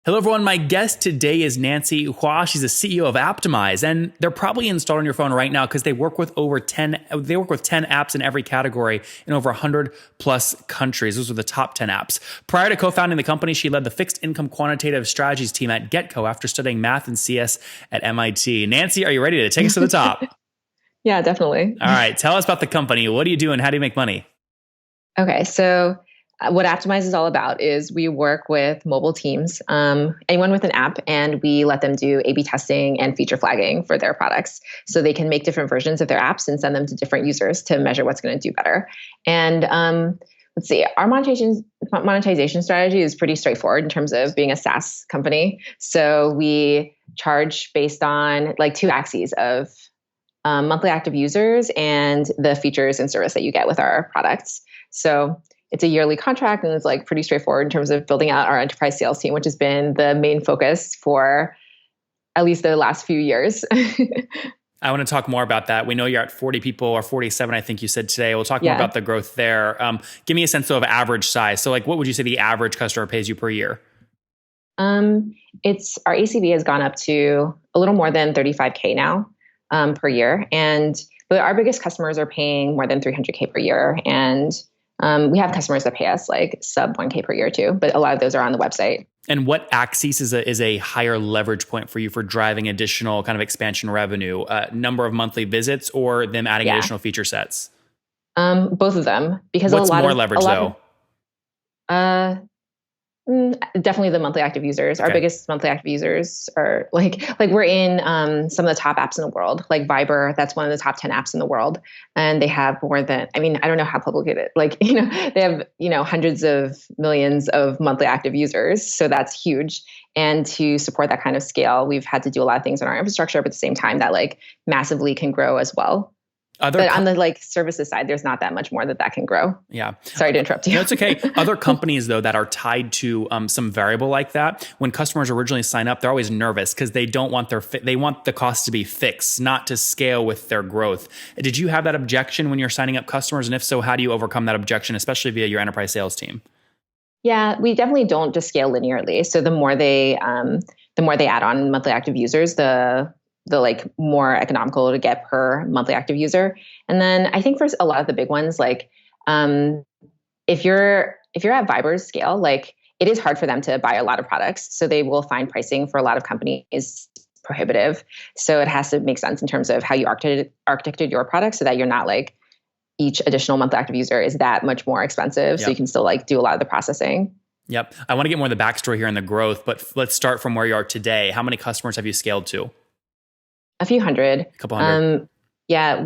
Hello, everyone. My guest today is Nancy Hua. She's the CEO of Apptimize, and they're probably installed on your phone right now because they work with over 10. They work with 10 apps in every category in over 100 plus countries. Those are the top 10 apps. Prior to co-founding the company, she led the Fixed Income Quantitative Strategies team at GETCO after studying math and CS at MIT. Nancy, are you ready to take us to the top? Yeah, definitely. All right. Tell us about the company. What do you do and how do you make money? Okay, so what Apptimize is all about is we work with mobile teams, anyone with an app, and we let them do A/B testing and feature flagging for their products. So they can make different versions of their apps and send them to different users to measure what's going to do better. And let's see, our monetization strategy is pretty straightforward in terms of being a SaaS company. So we charge based on like two axes of monthly active users and the features and service that you get with our products. So it's a yearly contract and it's like pretty straightforward in terms of building out our enterprise sales team, which has been the main focus for at least the last few years. I want to talk more about that. We know you're at 40 people or 47, I think you said today. We'll talk more about the growth there. Give me a sense of average size. So like, what would you say the average customer pays you per year? It's our ACV has gone up to a little more than 35K now per year. But our biggest customers are paying more than 300K per year. And we have customers that pay us like sub 1K per year too, but a lot of those are on the website. And what axis is a higher leverage point for you for driving additional kind of expansion revenue? Number of monthly visits or them adding additional feature sets? Both of them. Because what's more leverage though? Definitely the monthly active users. Okay. Our biggest monthly active users are like we're in some of the top apps in the world, like Viber. That's one of the top 10 apps in the world. And they have more than, I don't know how public it is. Like, they have, hundreds of millions of monthly active users. So that's huge. And to support that kind of scale, we've had to do a lot of things in our infrastructure, but at the same time that like massively can grow as well. But on the like services side, there's not that much more that can grow. Yeah. Sorry to interrupt you. No, it's okay. Other companies though that are tied to some variable like that, when customers originally sign up, they're always nervous because they don't want they want the cost to be fixed, not to scale with their growth. Did you have that objection when you're signing up customers? And if so, how do you overcome that objection, especially via your enterprise sales team? Yeah, we definitely don't just scale linearly. So the more they add on monthly active users, the like more economical to get per monthly active user. And then I think for a lot of the big ones, like if you're at Viber's scale, like it is hard for them to buy a lot of products. So they will find pricing for a lot of companies prohibitive. So it has to make sense in terms of how you architected your product so that you're not like each additional monthly active user is that much more expensive. Yep. So you can still like do a lot of the processing. Yep. I want to get more of the backstory here and the growth, but let's start from where you are today. How many customers have you scaled to? A few hundred. A couple hundred. Yeah,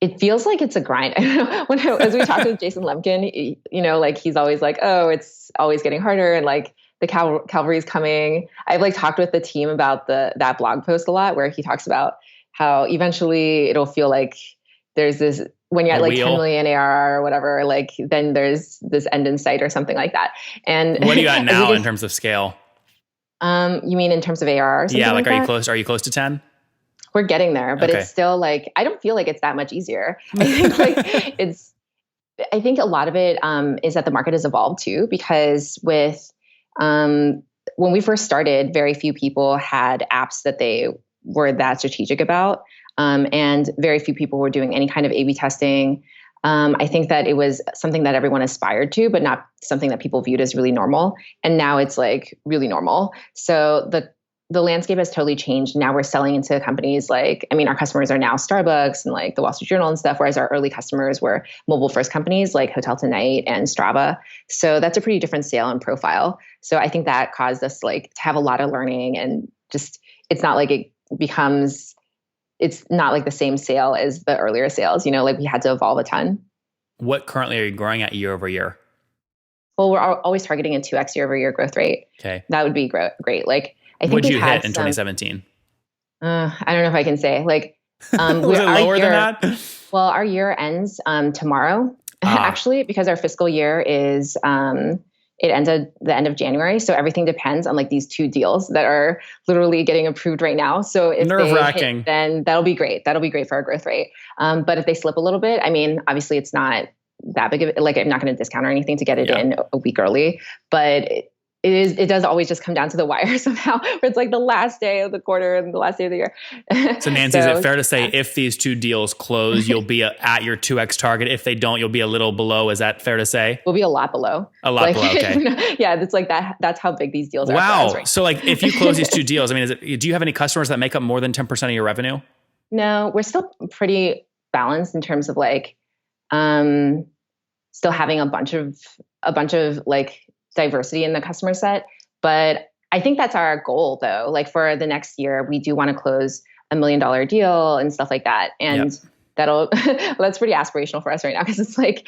it feels like it's a grind. As we talked with Jason Lemkin, like he's always like, oh, it's always getting harder. And like the cavalry's coming. I've like talked with the team about that blog post a lot where he talks about how eventually it'll feel like there's this, when you're at like 10 million ARR or whatever, like then there's this end in sight or something like that. And what do you got now in terms of scale? You mean in terms of ARR? Yeah, like are you close? Are you close to 10? We're getting there, but It's still like I don't feel like it's that much easier. I think I think a lot of it is that the market has evolved too, because with when we first started, very few people had apps that they were that strategic about, and very few people were doing any kind of A/B testing. I think that it was something that everyone aspired to, but not something that people viewed as really normal. And now it's like really normal. So the landscape has totally changed. Now we're selling into companies like, our customers are now Starbucks and like the Wall Street Journal and stuff, whereas our early customers were mobile first companies like Hotel Tonight and Strava. So that's a pretty different sale and profile. So I think that caused us like to have a lot of learning and just, it's not like it's not like the same sale as the earlier sales, like we had to evolve a ton. What currently are you growing at year over year? Well, we're always targeting a 2x year over year growth rate. Okay. That would be great. Like, I think what'd you hit in 2017? I don't know if I can say like, was it lower than that? Well, our year ends tomorrow actually, because our fiscal year is, it ends at the end of January. So everything depends on like these two deals that are literally getting approved right now. So if they hit, then that'll be great. That'll be great for our growth rate. But if they slip a little bit, obviously it's not that big of like, I'm not going to discount or anything to get it in a week early, but it does always just come down to the wire somehow, where it's like the last day of the quarter and the last day of the year. So Nancy, is it fair to say if these two deals close, you'll be at your 2x target? If they don't, you'll be a little below. Is that fair to say? We'll be a lot below. A lot below, okay. Yeah, it's like that. That's how big these deals are. Wow. For us right So like if you close these two deals, I mean, do you have any customers that make up more than 10% of your revenue? No, we're still pretty balanced in terms of like still having a bunch of like diversity in the customer set. But I think that's our goal though. Like for the next year, we do want to close $1 million deal and stuff like that. And that'll, well, that's pretty aspirational for us right now because it's like,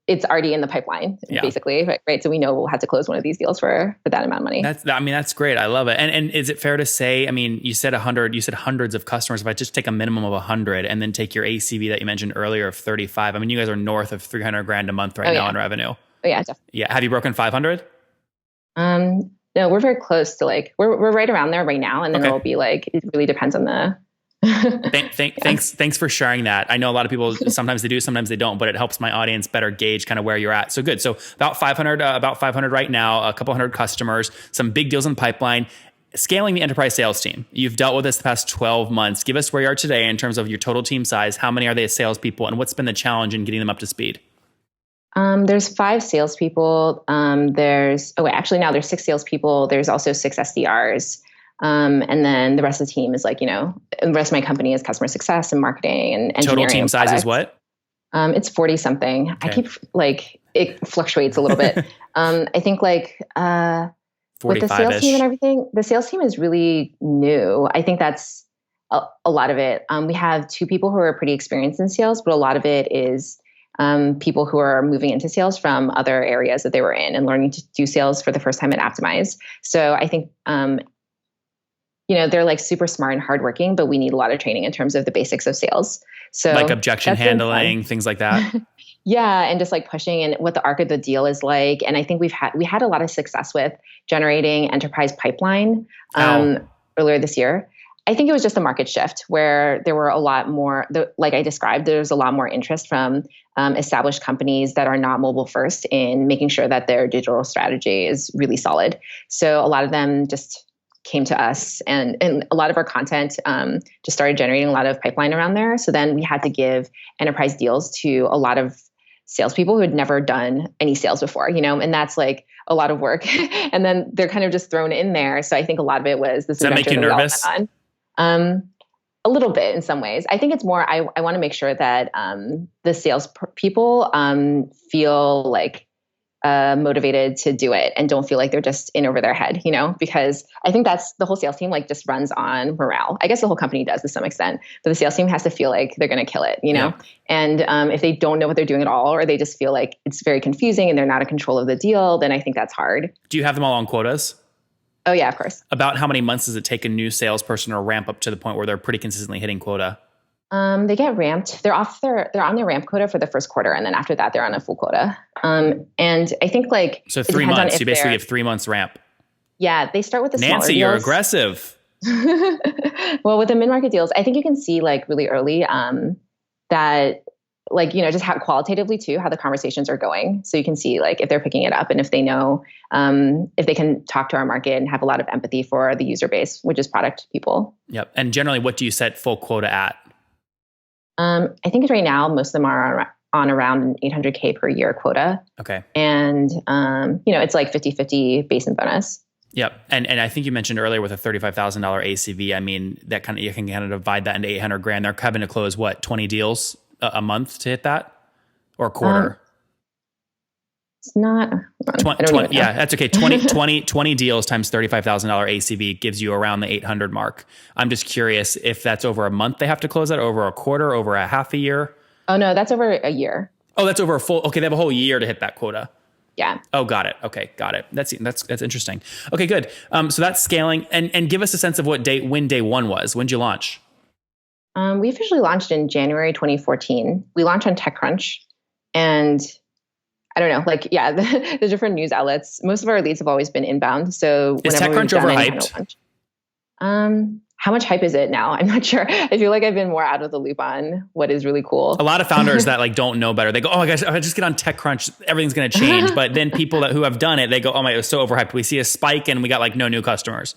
it's already in the pipipeline basically, right? So we know we'll have to close one of these deals for that amount of money. That's great. I love it. And is it fair to say, I mean, you said hundreds of customers. If I just take a minimum of 100 and then take your ACV that you mentioned earlier of 35, I mean, you guys are north of 300 grand a month now in revenue. Oh yeah, definitely. Yeah. Have you broken 500? No, we're very close to like, we're right around there right now. And then it'll be like, it really depends on the, Thanks for sharing that. I know a lot of people, sometimes they do, sometimes they don't, but it helps my audience better gauge kind of where you're at. So good. So about 500 right now, a couple hundred customers, some big deals in the pipeline, scaling the enterprise sales team. You've dealt with this the past 12 months. Give us where you are today in terms of your total team size. How many are they as salespeople and what's been the challenge in getting them up to speed? There's 5 salespeople. Now there's 6 salespeople. There's also 6 SDRs. And then the rest of the team is like, the rest of my company is customer success and marketing and engineering. Total team size is what? It's 40 something. Okay. I keep like, it fluctuates a little bit. I think like, with the sales team and everything, the sales team is really new. I think that's a lot of it. We have 2 people who are pretty experienced in sales, but a lot of it is people who are moving into sales from other areas that they were in and learning to do sales for the first time at Apptimize. So I think, they're like super smart and hardworking, but we need a lot of training in terms of the basics of sales. So like objection handling, things like that. Yeah. And just like pushing and what the arc of the deal is like. And I think we had a lot of success with generating enterprise pipeline earlier this year. I think it was just a market shift where there were a lot more, like I described, there's a lot more interest from established companies that are not mobile first in making sure that their digital strategy is really solid. So a lot of them just came to us and a lot of our content just started generating a lot of pipeline around there. So then we had to give enterprise deals to a lot of salespeople who had never done any sales before, and that's like a lot of work. And then they're kind of just thrown in there. So I think a lot of it was this. Does that make you nervous? A little bit in some ways. I think it's more, I want to make sure that the sales people feel like motivated to do it and don't feel like they're just in over their head, because I think that's the whole sales team like just runs on morale. I guess the whole company does to some extent, but the sales team has to feel like they're going to kill it, Yeah. And if they don't know what they're doing at all, or they just feel like it's very confusing and they're not in control of the deal, then I think that's hard. Do you have them all on quotas? Oh yeah, of course. About how many months does it take a new salesperson to ramp up to the point where they're pretty consistently hitting quota? They get ramped. They're on their ramp quota for the first quarter, and then after that, they're on a full quota. And I think like so 3 months. You basically have 3 months ramp. Yeah, they start with the smaller Nancy, deals. you're aggressive. Well, with the mid-market deals, I think you can see like really early that like just how qualitatively too how the conversations are going. So you can see like if they're picking it up and if they know if they can talk to our market and have a lot of empathy for the user base, which is product people. Yep. And generally, what do you set full quota at? I think right now most of them are on around an 800K per year quota. Okay. And it's like 50-50 base and bonus. Yep. And I think you mentioned earlier with a $35,000 ACV, I mean, that kind of, you can kind of divide that into 800 grand. They're having to close what, 20 deals a month to hit that, or a quarter? It's not 20, yeah, that's okay. 20 deals times $35,000 ACV gives you around the 800 mark. I'm just curious if that's over a month they have to close that, over a quarter, over a half a year. Oh no, that's over a year. Oh, that's over a full. Okay, they have a whole year to hit that quota. Yeah. Oh, got it. Okay, got it. That's interesting. Okay, good. So that's scaling, and give us a sense of when day one was. When did you launch? We officially launched in January 2014. We launched on TechCrunch, and I don't know, like, yeah, the different news outlets. Most of our leads have always been inbound. So is TechCrunch overhyped? how much hype is it now? I'm not sure. I feel like I've been more out of the loop on what is really cool. A lot of founders that like don't know better, they go, oh my gosh, if I just get on TechCrunch, everything's going to change. But then people who have done it, they go, oh my, it was so overhyped. We see a spike and we got like no new customers.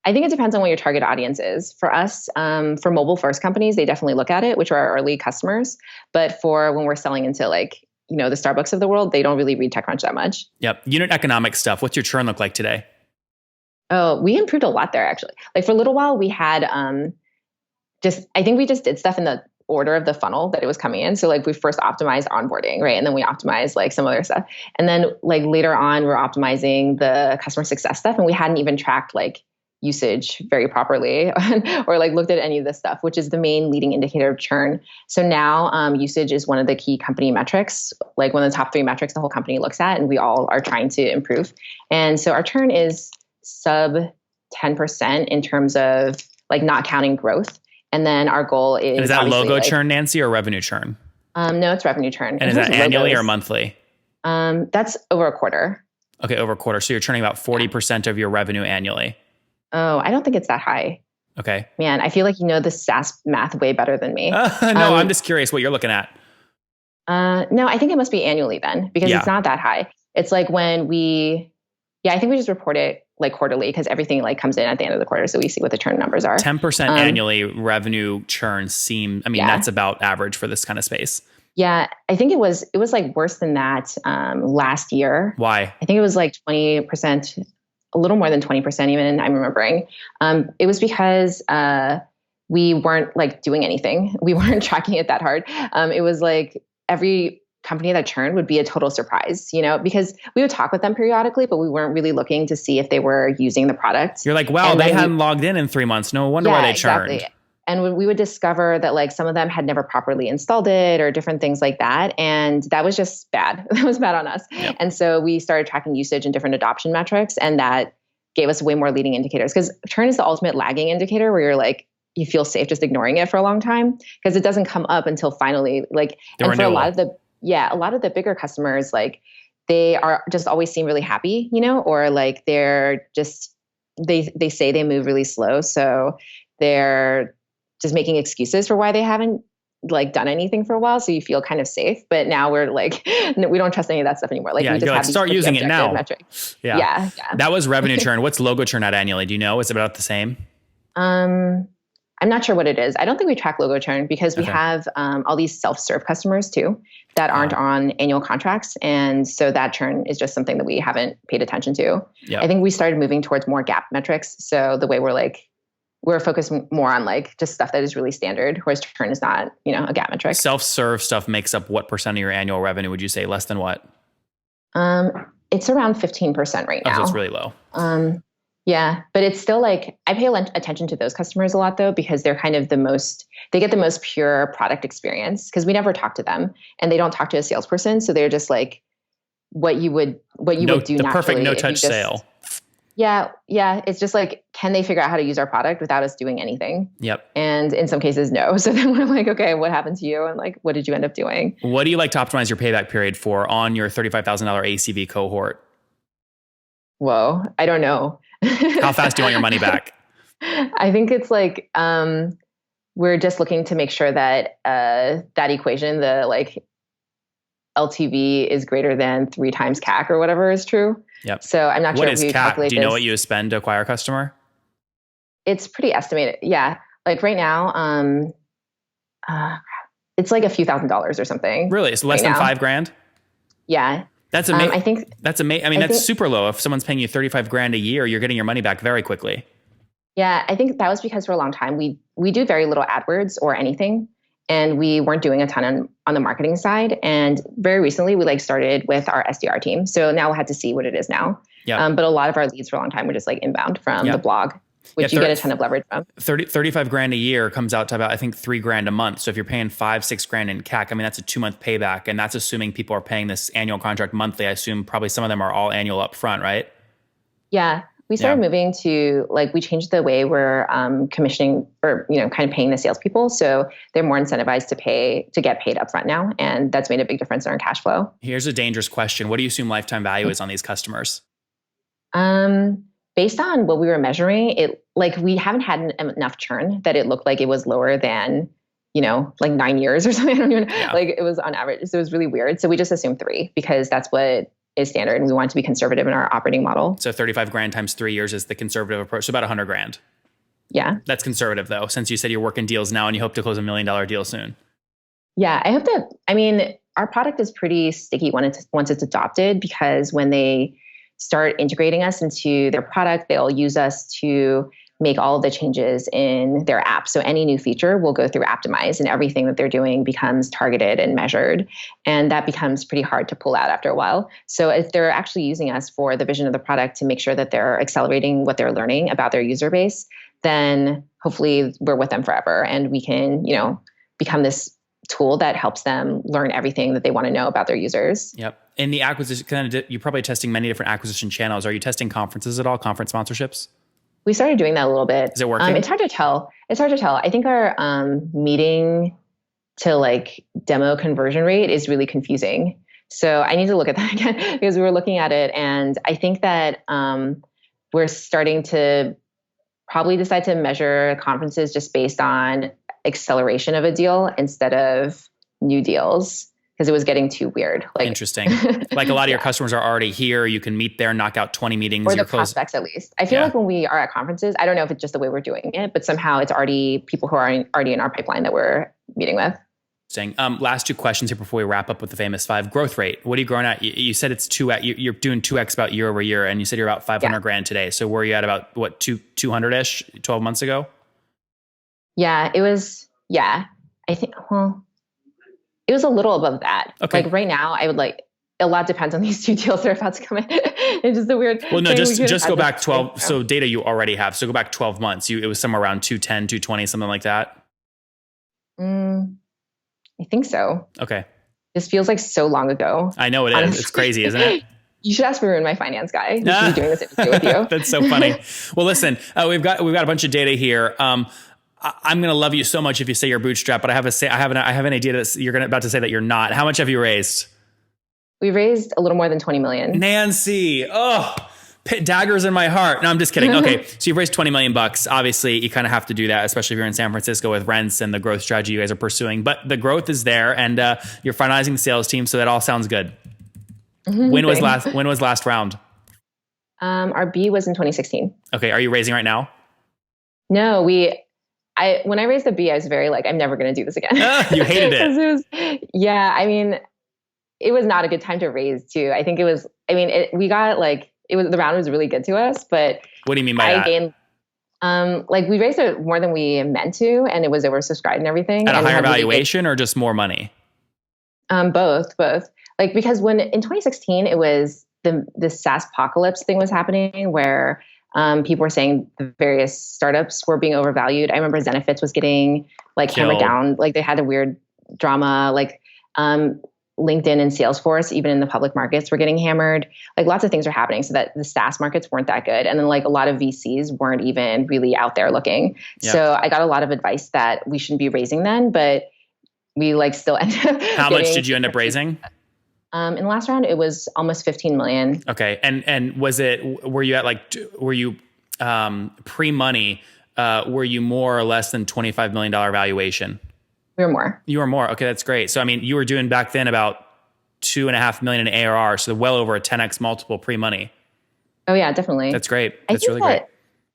I think it depends on what your target audience is. For us, for mobile first companies, they definitely look at it, which are our early customers. But for when we're selling into like, the Starbucks of the world, they don't really read TechCrunch that much. Yep. Unit economic stuff. What's your churn look like today? Oh, we improved a lot there actually. Like for a little while we had I think we just did stuff in the order of the funnel that it was coming in. So like we first optimized onboarding, right? And then we optimized like some other stuff. And then like later on we're optimizing the customer success stuff. And we hadn't even tracked like usage very properly or like looked at any of this stuff, which is the main leading indicator of churn. So now usage is one of the key company metrics, like one of the top 3 metrics the whole company looks at, and we all are trying to improve. And so our churn is sub 10% in terms of like not counting growth. And then our goal is— And is that logo churn, Nancy, or revenue churn? No, it's revenue churn. And is that annually or monthly? That's over a quarter. Okay, over a quarter. So you're churning about 40% of your revenue annually. Oh, I don't think it's that high. Okay. Man, I feel like you know the SaaS math way better than me. No, I'm just curious what you're looking at. No, I think it must be annually then, because it's not that high. It's like when I think we just report it like quarterly because everything like comes in at the end of the quarter. So we see what the churn numbers are. 10% annually revenue churn that's about average for this kind of space. Yeah, I think it was like worse than that last year. Why? I think it was like 20%, a little more than 20% even, I'm remembering. It was because we weren't like doing anything. We weren't tracking it that hard. It was like every company that churned would be a total surprise, because we would talk with them periodically, but we weren't really looking to see if they were using the product. You're like, wow, they hadn't logged in 3 months. No wonder why they churned. Exactly. And we would discover that like some of them had never properly installed it or different things like that. And that was just bad. That was bad on us. Yep. And so we started tracking usage and different adoption metrics. And that gave us way more leading indicators, because churn is the ultimate lagging indicator where you're like, you feel safe just ignoring it for a long time because it doesn't come up until finally like, and for a lot of the bigger customers, like they are just always seem really happy, or like they're just, they say they move really slow. So they're just making excuses for why they haven't like done anything for a while. So you feel kind of safe, but now we're like, we don't trust any of that stuff anymore. Like, we just have start using it now. Yeah. That was revenue churn. What's logo churn at annually? Do you know? Is it about the same? I'm not sure what it is. I don't think we track logo churn because we have all these self-serve customers too that aren't on annual contracts. And so that churn is just something that we haven't paid attention to. Yep. I think we started moving towards more gap metrics. So the way we're focused more on like just stuff that is really standard, whereas churn is not, a gap metric. Self-serve stuff makes up what % of your annual revenue? Would you say less than what? It's around 15% right now. So it's really low. Yeah, but it's still like, I pay attention to those customers a lot though, because they're kind of they get the most pure product experience because we never talk to them and they don't talk to a salesperson. So they're just like what you would do. The perfect no touch sale. Yeah. It's just like, can they figure out how to use our product without us doing anything? Yep. And in some cases, no. So then we're like, okay, what happened to you? And like, what did you end up doing? What do you like to optimize your payback period for on your $35,000 ACV cohort? Whoa, I don't know. How fast do you want your money back? I think it's like, we're just looking to make sure that that equation, the like LTV is greater than 3 times CAC or whatever is true. Yep. So I'm not sure if we calculate this. Do you know what you spend to acquire a customer? It's pretty estimated. Yeah. Like right now, it's like a few $1,000s or something. Really? It's less than $5,000? Yeah. That's amazing. I think that's amazing. I mean, that's super low. If someone's paying you $35,000 a year, you're getting your money back very quickly. Yeah. I think that was because for a long time, we do very little AdWords or anything. And we weren't doing a ton on the marketing side. And very recently, we started with our SDR team. So now we'll have to see what it is now. Yep. But a lot of our leads for a long time were just like inbound from the blog, which you get a ton of leverage from. $35,000 a year comes out to about, I think, $3,000 a month. So if you're paying $5,000-6,000 in CAC, I mean, that's a 2-month payback. And that's assuming people are paying this annual contract monthly. I assume probably some of them are all annual up front, right? Yeah. We started moving to we changed the way we're commissioning or, kind of paying the salespeople. So they're more incentivized to get paid upfront now. And that's made a big difference in our cash flow. Here's a dangerous question. What do you assume lifetime value is on these customers? based on what we were measuring, it like we haven't had enough churn that it looked like it was lower than, like 9 years or something. I don't even like it was on average. So it was really weird. So we just assumed 3 because that's what is standard. And we want to be conservative in our operating model. So 35 grand times 3 years is the conservative approach. So about 100 grand. Yeah. That's conservative though, since you said you're working deals now and you hope to close $1 million deal soon. Yeah. I hope that, our product is pretty sticky once it's adopted, because when they start integrating us into their product, they'll use us to make all of the changes in their app. So any new feature will go through Apptimize, and everything that they're doing becomes targeted and measured. And that becomes pretty hard to pull out after a while. So if they're actually using us for the vision of the product to make sure that they're accelerating what they're learning about their user base, then hopefully we're with them forever and we can, become this tool that helps them learn everything that they want to know about their users. Yep. In the acquisition, you're probably testing many different acquisition channels. Are you testing conferences at all, conference sponsorships? We started doing that a little bit. Is it working? It's hard to tell. I think our meeting to like demo conversion rate is really confusing. So I need to look at that again because we were looking at it. And I think that we're starting to probably decide to measure conferences just based on acceleration of a deal instead of new deals, because it was getting too weird. Interesting. Like a lot of your customers are already here. You can meet there, knock out 20 meetings. Or the prospects at least. I feel like when we are at conferences, I don't know if it's just the way we're doing it, but somehow it's already people who are already in our pipeline that we're meeting with. Interesting. Last 2 questions here before we wrap up with the famous 5. Growth rate. What are you growing at? You said it's 2x. You're doing 2x about year over year, and you said you're about 500 grand today. So where are you at about 200-ish 12 months ago? Yeah, it was. Yeah, I think. Well, it was a little above that. Okay. Like right now, I would like. A lot depends on these 2 deals that are about to come in. It's just a weird. Well, no, just go back 12. So data you already have. So go back 12 months. It was somewhere around 210, 220, something like that. I think so. Okay. This feels like so long ago. I know it is. Honestly. It's crazy, isn't it? You should ask Varun, my finance guy. He should be doing this interview with you. That's so funny. Well, listen, we've got a bunch of data here. I'm going to love you so much if you say you're bootstrapped, but I have an idea that you're about to say that you're not. How much have you raised? We raised a little more than 20 million. Nancy, daggers in my heart. No, I'm just kidding. Okay, so you've raised $20 million. Obviously, you kind of have to do that, especially if you're in San Francisco with rents and the growth strategy you guys are pursuing. But the growth is there, and you're finalizing the sales team, so that all sounds good. When was last round? Our B was in 2016. Okay, are you raising right now? No, when I raised the B, I was very like, I'm never going to do this again. You hated it. It was not a good time to raise too. I think it was. The round was really good to us, but what do you mean by that? We raised it more than we meant to, and it was oversubscribed and everything. At a higher valuation or just more money? Both. Like, because when in 2016, it was the SaaS apocalypse thing was happening where people were saying the various startups were being overvalued. I remember Zenefits was getting hammered down. Like they had a weird drama, LinkedIn and Salesforce, even in the public markets, were getting hammered. Like lots of things were happening so that the SaaS markets weren't that good. And then a lot of VCs weren't even really out there looking. Yep. So I got a lot of advice that we shouldn't be raising then, but we still ended up. How much did you end up raising? In the last round, it was almost 15 million. Okay. And were you pre-money, were you more or less than $25 million valuation? We were more. You were more. Okay, that's great. So, you were doing back then about $2.5 million in ARR, so well over a 10x multiple pre-money. Oh yeah, definitely. That's great. That's really great.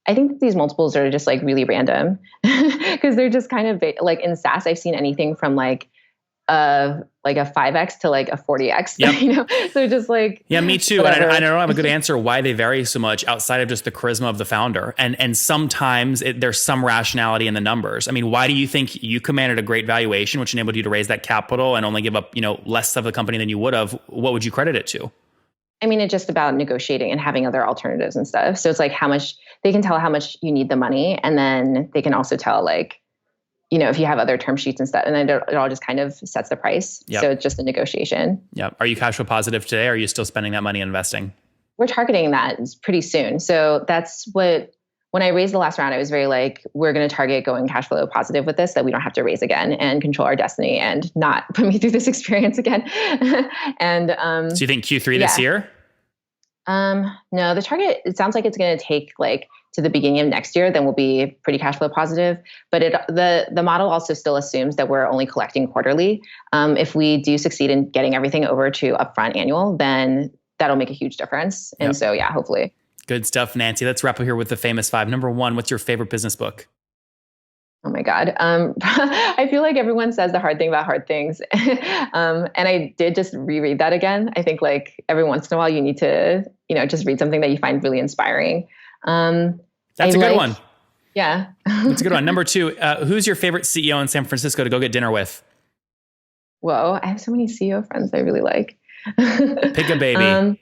I think that these multiples are just really random because they're just kind of in SaaS. I've seen anything from a 5x to a 40x. Yep. So just yeah, me too. And I don't have a good answer why they vary so much outside of just the charisma of the founder. And sometimes there's some rationality in the numbers. Why do you think you commanded a great valuation, which enabled you to raise that capital and only give up, less of the company than you would have? What would you credit it to? It's just about negotiating and having other alternatives and stuff. So it's how much they can tell how much you need the money. And then they can also tell if you have other term sheets and stuff, and then it all just kind of sets the price. Yep. So it's just a negotiation. Yeah. Are you cash flow positive today? Or are you still spending that money investing? We're targeting that pretty soon. So that's when I raised the last round, I was very we're going to target going cash flow positive with this, that we don't have to raise again and control our destiny and not put me through this experience again. And so you think Q3 this year? No, the target, it sounds like it's going to take like to the beginning of next year, then we'll be pretty cash flow positive. But the model also still assumes that we're only collecting quarterly. If we do succeed in getting everything over to upfront annual, then that'll make a huge difference. And so, yeah, hopefully. Good stuff, Nancy. Let's wrap up here with the famous five. Number one, what's your favorite business book? Oh my God. I feel like everyone says the hard thing about hard things. And I did just reread that again. I think like every once in a while you need to, just read something that you find really inspiring. That's a good one. Yeah. That's a good one. Number two, who's your favorite CEO in San Francisco to go get dinner with? Whoa, I have so many CEO friends I really like. Pick a baby.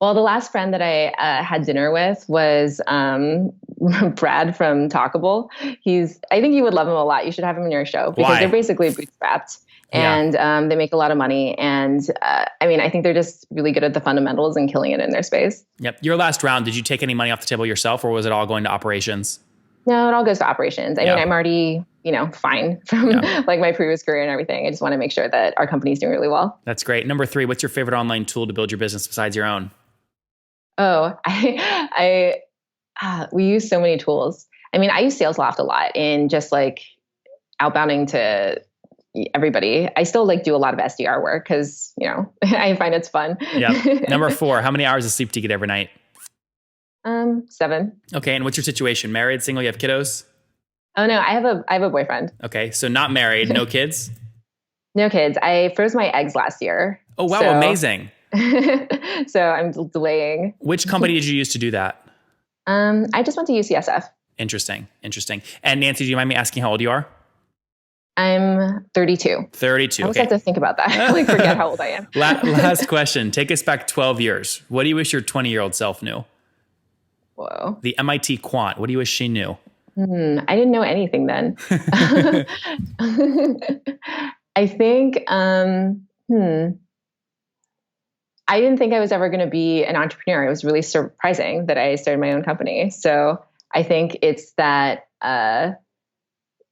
Well, the last friend that I had dinner with was Brad from Talkable. I think you would love him a lot. You should have him in your show because they're basically bootstrapped and they make a lot of money. And I think they're just really good at the fundamentals and killing it in their space. Yep. Your last round, did you take any money off the table yourself or was it all going to operations? No, it all goes to operations. I mean, I'm already, fine from like my previous career and everything. I just want to make sure that our company's doing really well. That's great. Number three, what's your favorite online tool to build your business besides your own? Oh, we use so many tools. I mean, I use SalesLoft a lot in just like outbounding to everybody. I still like do a lot of SDR work because, I find it's fun. Yeah. Number four, how many hours of sleep do you get every night? 7. Okay. And what's your situation? Married, single, you have kiddos? Oh no, I have a boyfriend. Okay. So not married, no kids? No kids. I froze my eggs last year. Oh, wow. So, amazing. So I'm delaying. Which company did you use to do that? I just went to UCSF. Interesting. And Nancy, do you mind me asking how old you are? I'm 32. 32. I always have to think about that. I forget how old I am. Last question. Take us back 12 years. What do you wish your 20-year-old self knew? Whoa. The MIT quant. What do you wish she knew? I didn't know anything then. I think, I didn't think I was ever going to be an entrepreneur. It was really surprising that I started my own company. So I think it's that, that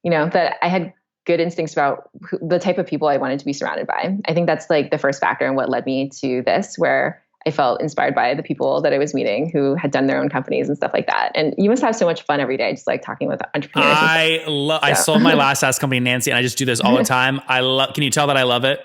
I had good instincts about the type of people I wanted to be surrounded by. I think that's like the first factor in what led me to this, where I felt inspired by the people that I was meeting who had done their own companies and stuff like that. And you must have so much fun every day, just like talking with entrepreneurs. I sold my last SaaS company, Nancy, and I just do this all the time. Can you tell that I love it?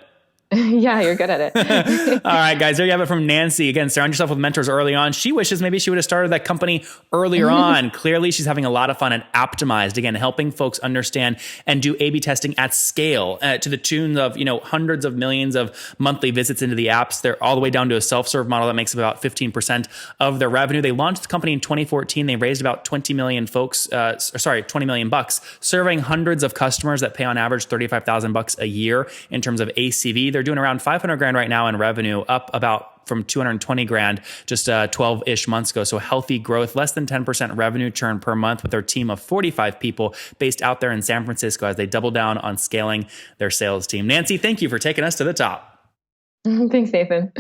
Yeah, you're good at it. All right, guys, there you have it from Nancy. Again, surround yourself with mentors early on. She wishes maybe she would have started that company earlier on. Clearly, she's having a lot of fun at Apptimize. Again, helping folks understand and do A/B testing at scale to the tune of hundreds of millions of monthly visits into the apps. They're all the way down to a self-serve model that makes up about 15% of their revenue. They launched the company in 2014. They raised about 20 million bucks, serving hundreds of customers that pay on average $35,000 a year in terms of ACV. They're doing around 500 grand right now in revenue, up about from 220 grand just 12-ish months ago. So healthy growth, less than 10% revenue churn per month with their team of 45 people based out there in San Francisco as they double down on scaling their sales team. Nancy, thank you for taking us to the top. Thanks, Nathan.